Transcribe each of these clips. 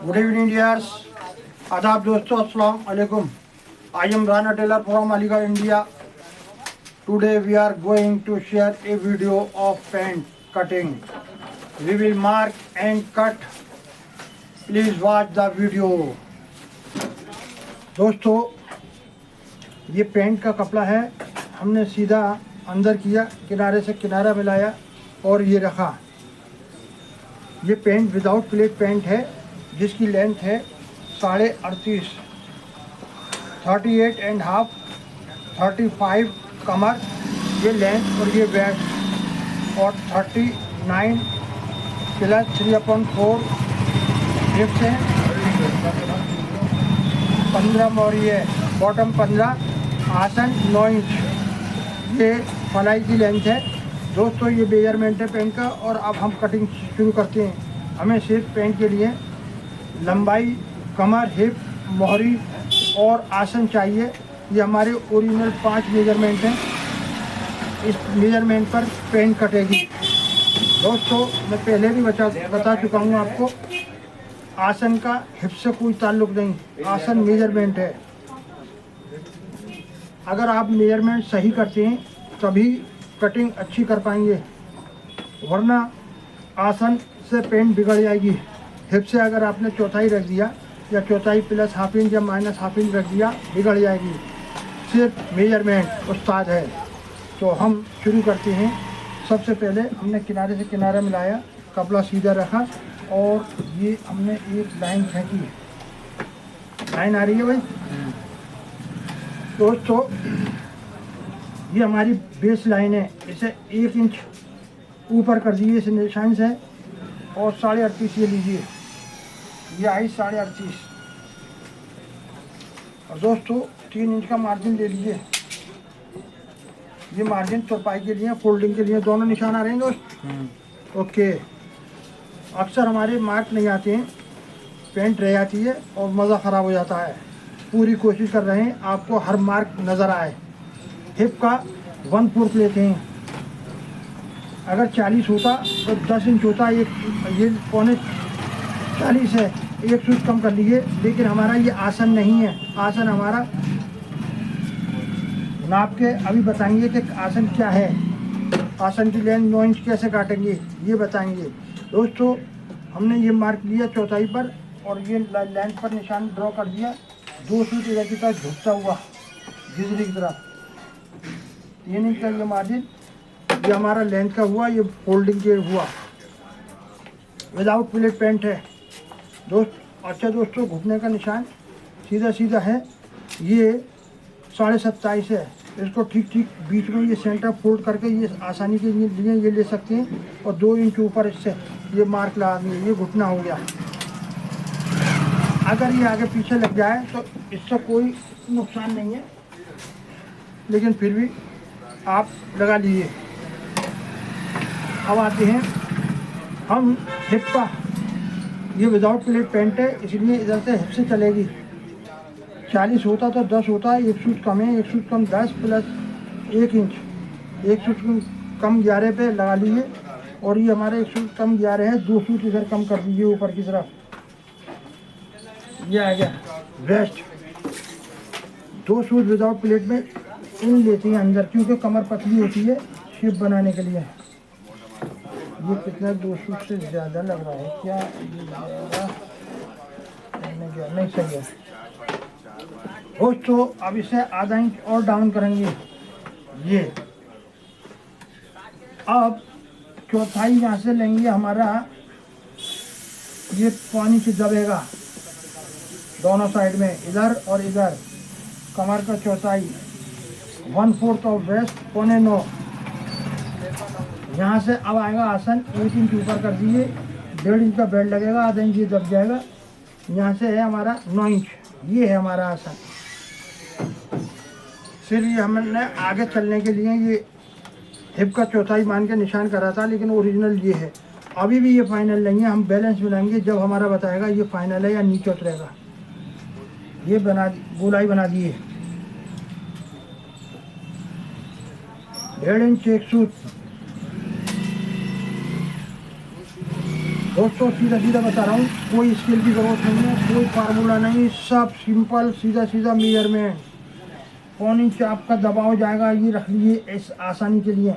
Good evening, dears. आदाब दोस्तों, अस्सलाम alaikum. I am Rana Taylor from Aligarh, India. Today we are going to share a video of paint cutting. We will mark and cut. Please watch the video. दोस्तों, ये paint का कपड़ा है। हमने सीधा अंदर किया, किनारे से किनारा मिलाया और ये रखा। ये पेंट विदाउट प्लेट पेंट है, जिसकी लेंथ है 38.5, 38.5, 35 कमर ये लेंथ और ये वेस्ट, और 39 प्लस 3/4 हिप्स है, 15 और ये बॉटम 15, आसन 9 इंच ये फलाई की लेंथ है। दोस्तों, ये मेजरमेंट है पेंट का। और अब हम कटिंग शुरू करते हैं। हमें सिर्फ पेंट के लिए लंबाई, कमर, हिप, मोहरी और आसन चाहिए। ये हमारे ओरिजिनल 5 मेजरमेंट हैं। इस मेजरमेंट पर पेंट कटेगी। दोस्तों, मैं पहले भी बता चुका हूँ आपको, आसन का हिप से कोई ताल्लुक नहीं, आसन मेजरमेंट है। अगर आप मेजरमेंट सही करते हैं तभी कटिंग अच्छी कर पाएंगे, वरना आसन से पेंट बिगड़ जाएगी। हिप से अगर आपने चौथाई रख दिया या चौथाई प्लस हाफ इंच या माइनस हाफ इंच रख दिया, बिगड़ जाएगी। सिर्फ मेजरमेंट उस्ताद है। तो हम शुरू करते हैं। सबसे पहले हमने किनारे से किनारा मिलाया, कपड़ा सीधा रखा और ये हमने एक लाइन खींची। लाइन आ रही है भाई? दोस्तों, ये हमारी बेस लाइन है। इसे 1 इंच ऊपर कर दीजिए इस निशान से और 38.5 ये लीजिए। ये आई 38.5। और दोस्तों, 3 इंच का मार्जिन ले लीजिए। ये मार्जिन तुरपाई के लिए, फोल्डिंग के लिए, दोनों निशान आ रहे हैं दोस्त। ओके। अक्सर हमारे मार्क नहीं आते हैं, पेंट रह जाती है और मज़ा ख़राब हो जाता है। पूरी कोशिश कर रहे हैं आपको हर मार्क नज़र आए। हिप का 1/4 लेते हैं। अगर 40 होता तो 10 इंच होता। ये 40 है, 1 सूट कम कर लीजिए। लेकिन हमारा ये आसन नहीं है। आसन हमारा नाप के अभी बताएंगे कि आसन क्या है। आसन की लेंथ 9 इंच कैसे काटेंगे ये बताएंगे। दोस्तों, हमने ये मार्क लिया चौथाई पर और ये लेंथ पर निशान ड्रॉ कर दिया। 2 सूट इधर की तरफ झुकता हुआ गिजरी की तरफ। 3 इंच का ये मार्जिन, ये हमारा लेंथ का हुआ, ये फोल्डिंग के हुआ। विदाउट प्लेट पेंट है अच्छा दोस्तों, घुटने का निशान सीधा सीधा है। ये 27.5 है। इसको ठीक ठीक बीच में ये सेंटर फोल्ड करके ये आसानी के लिए ये ले सकते हैं। और 2 इंच ऊपर इससे ये मार्क लगा दिए। ये घुटना हो गया। अगर ये आगे पीछे लग जाए तो इससे कोई नुकसान नहीं है, लेकिन फिर भी आप लगा लीजिए। अब आते हैं हम हिप का। ये विदाउट प्लेट पेंट है, इसलिए इधर से हिप से चलेगी। 40 होता तो 10 होता है। 1 सूट कम है, 1 सूट कम 10 प्लस 1 इंच, 1 सूट कम 11 पे लगा लीजिए। और ये हमारे 1 सूट कम 11 है। 2 सूट इधर कम कर दीजिए ऊपर की तरफ। ये आ गया वेस्ट। 2 सूट विदाउट प्लेट में इन लेते हैं अंदर, क्योंकि कमर पतली होती है शेप बनाने के लिए। ये कितना 2 सूट से ज़्यादा लग रहा है क्या? नहीं सही है दोस्तों। अब इसे आधा इंच और डाउन करेंगे। ये अब चौथाई यहाँ से लेंगे। हमारा ये पानी से दबेगा दोनों साइड में, इधर और इधर। कमर का चौथाई 1/4 ऑफ वेस्ट, 9.25। यहाँ से अब आएगा आसन। 1 इंच ऊपर कर दीजिए। 1.5 इंच का बेल्ट लगेगा, आधा इंच ये दब जाएगा। यहाँ से है हमारा 9 इंच। ये है हमारा आसन। फिर ये हमने आगे चलने के लिए ये हिप का चौथाई मान के निशान करा था, लेकिन ओरिजिनल ये है। अभी भी ये फाइनल नहीं है। हम बैलेंस मिलाएंगे जब हमारा बताएगा ये फाइनल है या नीचे उतरेगा। ये गोलाई बना दिए। 1.5 इंच 1 सूट। दोस्तों सीधा सीधा बता रहा हूँ, कोई स्केल की ज़रूरत नहीं है, कोई फार्मूला नहीं, सब सिंपल सीधा सीधा मेजरमेंट। 1 इंच आपका दबाव जाएगा, ये रख लीजिए इस आसानी के लिए।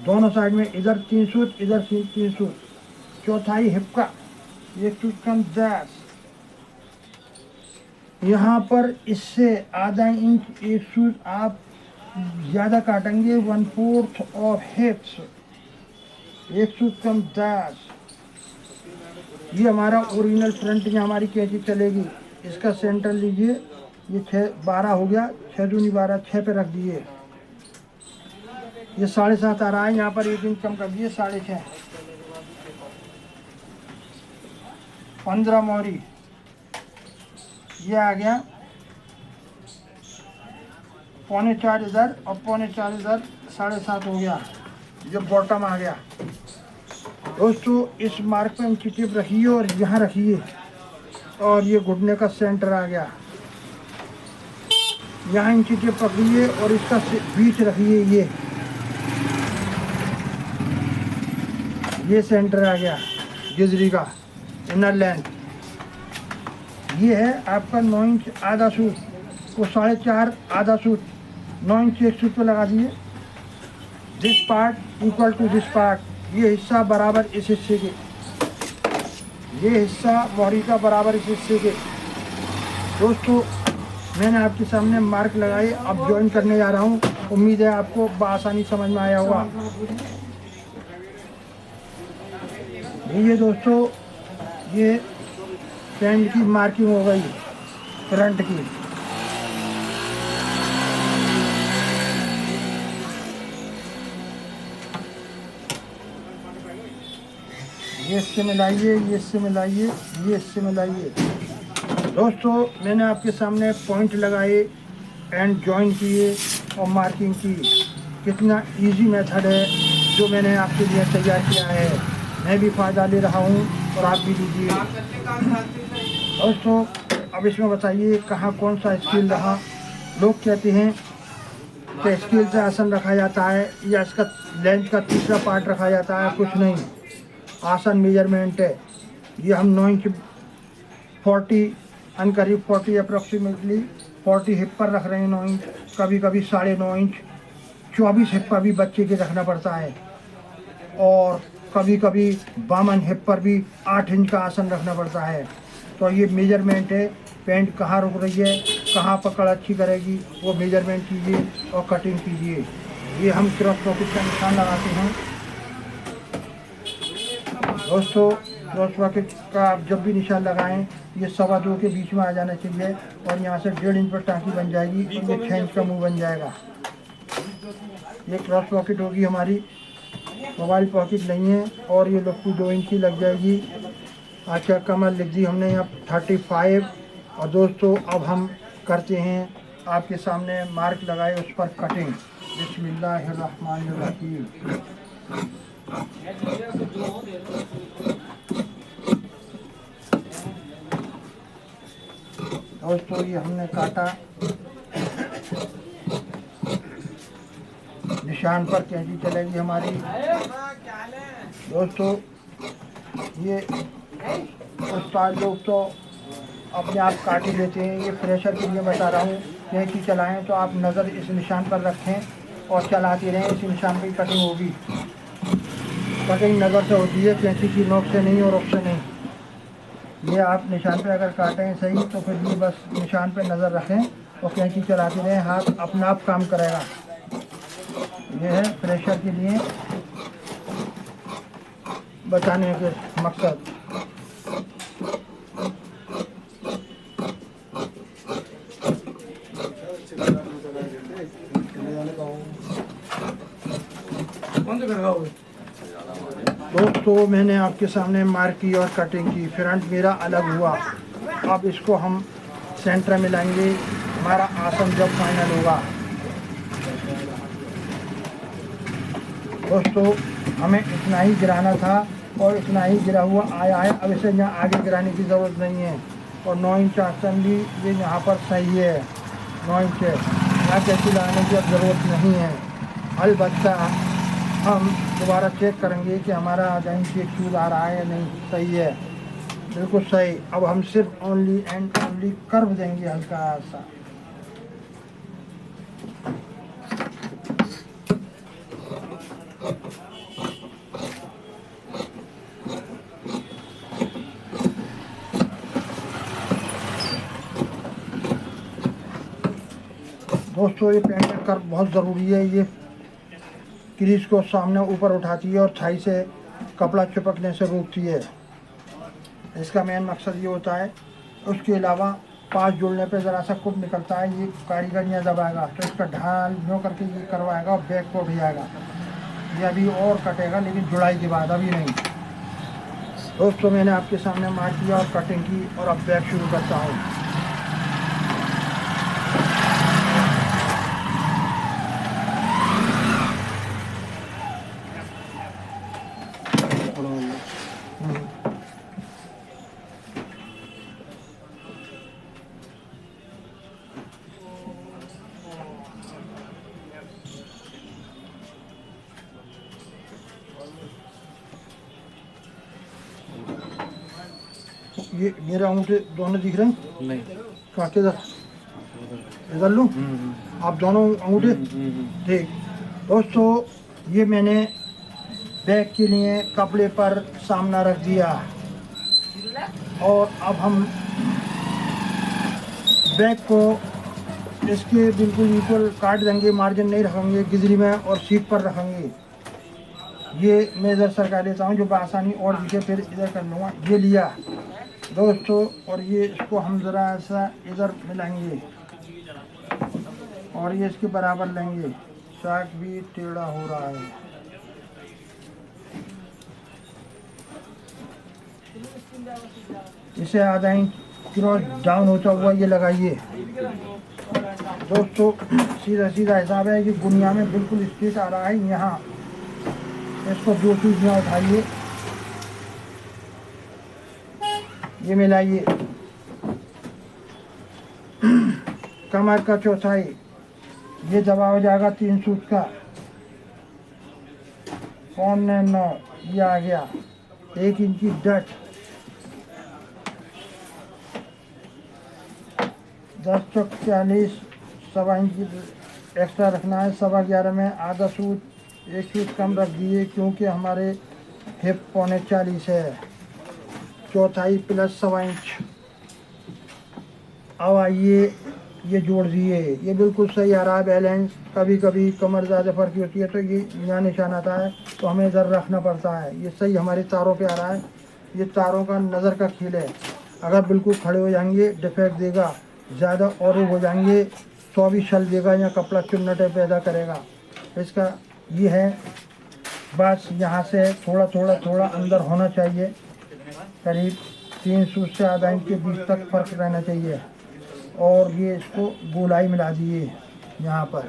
दोनों साइड में, इधर 3 सूत इधर 3 सूत। चौथाई हिप का 1 सूत कम 10। यहाँ पर इससे आधा इंच 1 सूत आप ज़्यादा काटेंगे, 1/4 ऑफ हिप्स, 1 सूत कम 10। ये हमारा ओरिजिनल फ्रंट में हमारी कैंची चलेगी। इसका सेंटर लीजिए, ये 6 12 हो गया, 6 दूनी 12, 6 पे रख दिए। ये 7.5 आ रहा है, यहाँ पर 1 इंच कम कर दिए, 6.5। 15 मोहरी ये आ गया, 3.25 इधर और 3.25 इधर, 7.5 हो गया। ये बॉटम आ गया। दोस्तों इस मार्क पे इंची टेप रखिए और यहाँ रखिए, और ये घुटने का सेंटर आ गया। यहाँ इंची टेप पकड़िए और इसका बीच रखिए, ये सेंटर आ गया गिजरी का इनर लेंथ। ये है आपका 9 इंच आधा सूत को 4.5 आधा सूत, 9 इंच 1 सूत पे लगा दिए। This part equal to this part, ये हिस्सा बराबर इस हिस्से के, ये हिस्सा मोहरी का बराबर इस हिस्से के। दोस्तों मैंने आपके सामने मार्क लगाए, अब ज्वाइन करने जा रहा हूँ। उम्मीद है आपको बआसानी समझ में आया होगा। ये दोस्तों ये पैंट की मार्किंग हो गई फ्रंट की। ये इससे मिलाइए, ये इससे मिलाइए, ये इससे मिलाइए। दोस्तों मैंने आपके सामने पॉइंट लगाए, एंड जॉइन किए और मार्किंग की। कितना इजी मेथड है जो मैंने आपके लिए तैयार किया है। मैं भी फ़ायदा ले रहा हूँ और आप भी लीजिए। दोस्तों अब इसमें बताइए कहाँ कौन सा स्केल रहा। लोग कहते हैं कि स्केल से आसन रखा जाता है या इसका लेंथ का तीसरा पार्ट रखा जाता है। कुछ नहीं, आसन मेजरमेंट है। ये हम 9 इंच 40 अनकरीब 40 अप्रॉक्सीमेटली 40 हिप पर रख रहे हैं 9 इंच, कभी कभी 9.5 इंच 24 हिप पर भी बच्चे के रखना पड़ता है, और कभी कभी 52 हिप पर भी 8 इंच का आसन रखना पड़ता है। तो ये मेजरमेंट है, पैंट कहाँ रुक रही है, कहाँ पकड़ अच्छी करेगी, वो मेजरमेंट कीजिए और कटिंग कीजिए। ये हम क्रॉस पॉकेट का निशान लगाते हैं। दोस्तों क्रॉस पॉकेट का आप जब भी निशान लगाएं, ये 2.25 के बीच में आ जाना चाहिए, और यहाँ से 1.5 इंच पर टाँकी बन जाएगी और ये 6 इंच का मुँह बन जाएगा। ये क्रॉस पॉकेट होगी हमारी, मोबाइल पॉकेट नहीं है, और ये लोग की 2 इंच की लग जाएगी। अच्छा कमर लिख दी हमने यहाँ 35। और दोस्तों अब हम करते हैं आपके सामने मार्क लगाए उस पर कटिंग। बिस्मिल्लाहिर्रहमानिर्रहीम। दोस्तों ये हमने काटा, निशान पर कैंची चलेगी हमारी। दोस्तों ये उस्ताद लोग तो अपने आप काट ही लेते हैं, ये फ्रेशर के लिए बता रहा हूँ। कैंची चलाएं तो आप नज़र इस निशान पर रखें और चलाते रहें, इस निशान पर कटिंग होगी। कटिंग नज़र से होती है, कैंची की नोक से नहीं और रुख से नहीं। ये आप निशान पे अगर काटें सही तो फिर भी बस निशान पे नज़र रखें और कैंची चलाते रहें, हाथ अपना आप काम करेगा। ये है प्रेशर के लिए बताने के मकसद। दोस्तों मैंने आपके सामने मार्क की और कटिंग की, फ्रंट मेरा अलग हुआ। अब इसको हम सेंटर में लाएंगे, हमारा आसन जब फाइनल होगा। दोस्तों हमें इतना ही गिराना था और इतना ही गिरा हुआ आया है। अब इसे यहाँ आगे गिराने की ज़रूरत नहीं है। और 9 इंच आसन भी ये यहाँ पर सही है, 9 इंच है, यहाँ कैंची लगाने की अब ज़रूरत नहीं है। अलबत्ता हम दोबारा चेक करेंगे कि हमारा आधा इंच एक चूल आ रहा है या नहीं। सही है, बिल्कुल सही। अब हम सिर्फ ओनली एंड ओनली कर्व देंगे हल्का सा। दोस्तों ये पेंटेड कर्व बहुत ज़रूरी है। ये क्रीज को सामने ऊपर उठाती है और थाई से कपड़ा चिपकने से रोकती है। इसका मेन मकसद ये होता है। उसके अलावा पास जुड़ने पे ज़रा सा कुप निकलता है, ये कारीगर यहाँ दबाएगा तो इसका ढाल यूँ करके ये करवाएगा और बैक को उठ जाएगा। ये अभी और कटेगा लेकिन जुड़ाई के बाद, अभी नहीं। दोस्तों मैंने आपके सामने मार किया और कटिंग की और अब बैक शुरू करता हूँ। ये मेरा अंगूठे दोनों दिख रहे हैं? नहीं। कहाँ किधर? इधर लूँ? आप दोनों अंगूठे? ठीक। दोस्तों ये मैंने बैग के लिए कपड़े पर सामना रख दिया और अब हम बैग को इसके बिल्कुल इक्वल काट देंगे, मार्जिन नहीं रखेंगे गिजरी में और सीट पर रखेंगे। ये मैं इधर सरका लेता हूँ जो आसानी और दिखे, फिर इधर कर लूँगा। ये लिया दोस्तों और ये इसको हम ज़रा सा इधर मिलाएंगे और ये इसके बराबर लेंगे। चाक भी टेढ़ा हो रहा है। इसे आधा इंच क्रॉस डाउन होता हुआ ये लगाइए। दोस्तों सीधा सीधा हिसाब है कि दुनिया में बिल्कुल स्ट्रेट आ रहा है। यहाँ इसको दो चीज़ें उठाइए, ये मिलाइए। कमर का चौथाई ये दबा हो जाएगा 3 सूत का। 9.9 ये आ गया। 1 इंची डट 10 चौक 40, 1.25 इंची एक्स्ट्रा रखना है। 11.25 में आधा सूत, 1 सूत कम रख दिए क्योंकि हमारे हिप 39.25 है। चौथाई प्लस 1.25 इंच। अब आइए ये जोड़ दिए, ये बिल्कुल सही आ रहा है बैलेंस। कभी कभी कमर ज़्यादा फर्क होती है तो ये यहाँ निशान आता है तो हमें इधर रखना पड़ता है। ये सही हमारे तारों पे आ रहा है। ये तारों का नज़र का खेल है। अगर बिल्कुल खड़े हो जाएंगे डिफेक्ट देगा, ज़्यादा और हो जाएंगे तो भी छल देगा या कपड़ा चुन्नटे पैदा करेगा। इसका ये है बस यहाँ से थोड़ा अंदर होना चाहिए। करीब 3 सूत से आधा इंच के बीच तक फ़र्क रहना चाहिए। और ये इसको गोलाई मिला दिए यहाँ पर।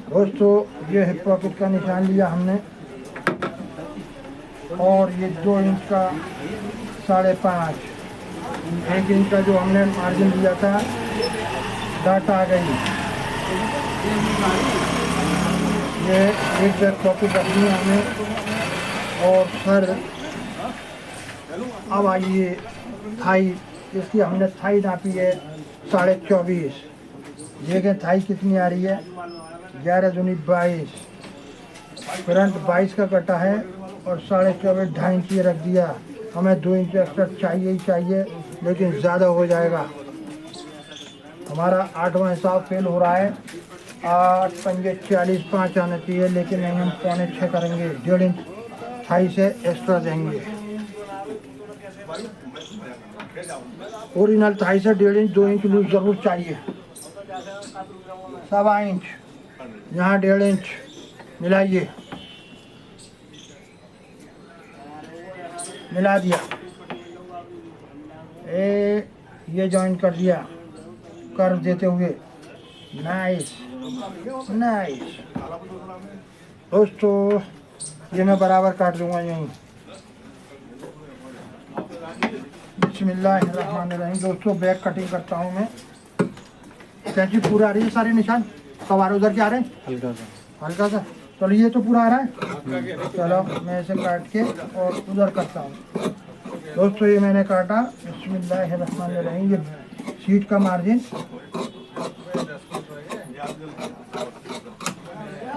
दोस्तों ये हिप पॉकेट का निशान लिया हमने और ये 2 इंच का 5.5, 1 इंच का जो हमने मार्जिन लिया था डाट आ गई। ये एक बैक पॉकेट रखनी है हमें। और सर अब आइए थाई, इसकी हमने थाई नापी है 24.5। देखें थाई कितनी आ रही है, 11 दूनी 22। फ्रंट 22 का कटा है और 24.5 2.5 इंच रख दिया। हमें 2 इंच एक्स्ट्रा चाहिए ही चाहिए लेकिन ज़्यादा हो जाएगा। हमारा 8वां हिसाब फेल हो रहा है। 8 पंजे 40 5 आना चाहिए लेकिन नहीं, हम 5.25 करेंगे। 1.5 इंच थाई से एक्स्ट्रा देंगे। ओरिजिनल थाई से 1.5 इंच 2 इंच लूज जरूर चाहिए। 1.25 इंच यहाँ 1.5 इंच मिलाइए। मिला दिया। ये जॉइन कर दिया कर्व देते हुए। Nice nice. दोस्तों ये मैं बराबर काट दूंगा यहीं। बिस्मिल्लाहिर्रहमानिर्रहीम। दोस्तों बैक कटिंग करता हूँ मैं। कैंची पूरा आ रही है, सारे निशान सवार उधर के आ रहे हैं, हल्का सा चलो ये तो पूरा आ रहा है। चलो मैं इसे काट के और उधर करता हूँ। दोस्तों ये मैंने काटा, बिस्मिल्लाहिर्रहमानिर्रहीम। ये सीट का मार्जिन,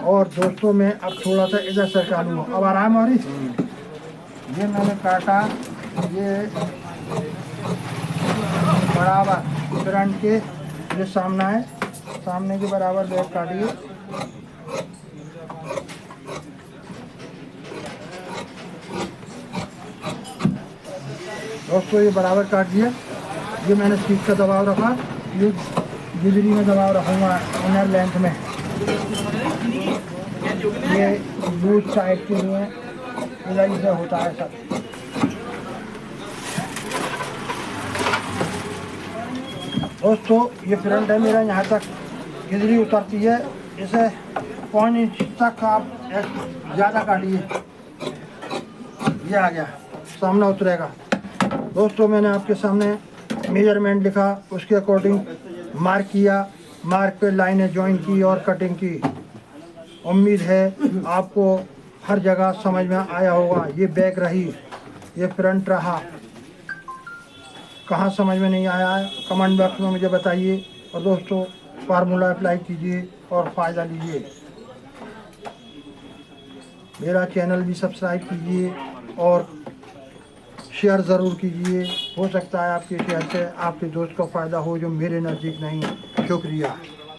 और दोस्तों मैं अब थोड़ा सा इधर से चालू हूँ। अब आराम हो रही। ये मैंने काटा, ये बराबर फ्रंट के जो सामना है, सामने के बराबर बैग काटिए। दोस्तों ये बराबर काट दिया। ये मैंने सीट का दबाव रखा, ये गुजरी में दबाव रखूँगा इनर लेंथ में। ये लूज साइड के लिए इधर से होता है सब। दोस्तों ये फ्रंट है मेरा, यहाँ तक गुजरी उतरती है। इसे 5 इंच तक आप ज़्यादा काटिए। ये आ गया, सामना उतरेगा। दोस्तों मैंने आपके सामने मेजरमेंट लिखा, उसके अकॉर्डिंग मार्क किया, मार्क पे लाइनें ज्वाइन की और कटिंग की। उम्मीद है आपको हर जगह समझ में आया होगा। ये बैक रही, ये फ्रंट रहा। कहाँ समझ में नहीं आया है कमेंट बॉक्स में मुझे बताइए। और दोस्तों फार्मूला अप्लाई कीजिए और फ़ायदा लीजिए। मेरा चैनल भी सब्सक्राइब कीजिए और शेयर ज़रूर कीजिए। हो सकता है आपके शेयर से आपके दोस्त को फ़ायदा हो जो मेरे नज़दीक नहीं। शुक्रिया।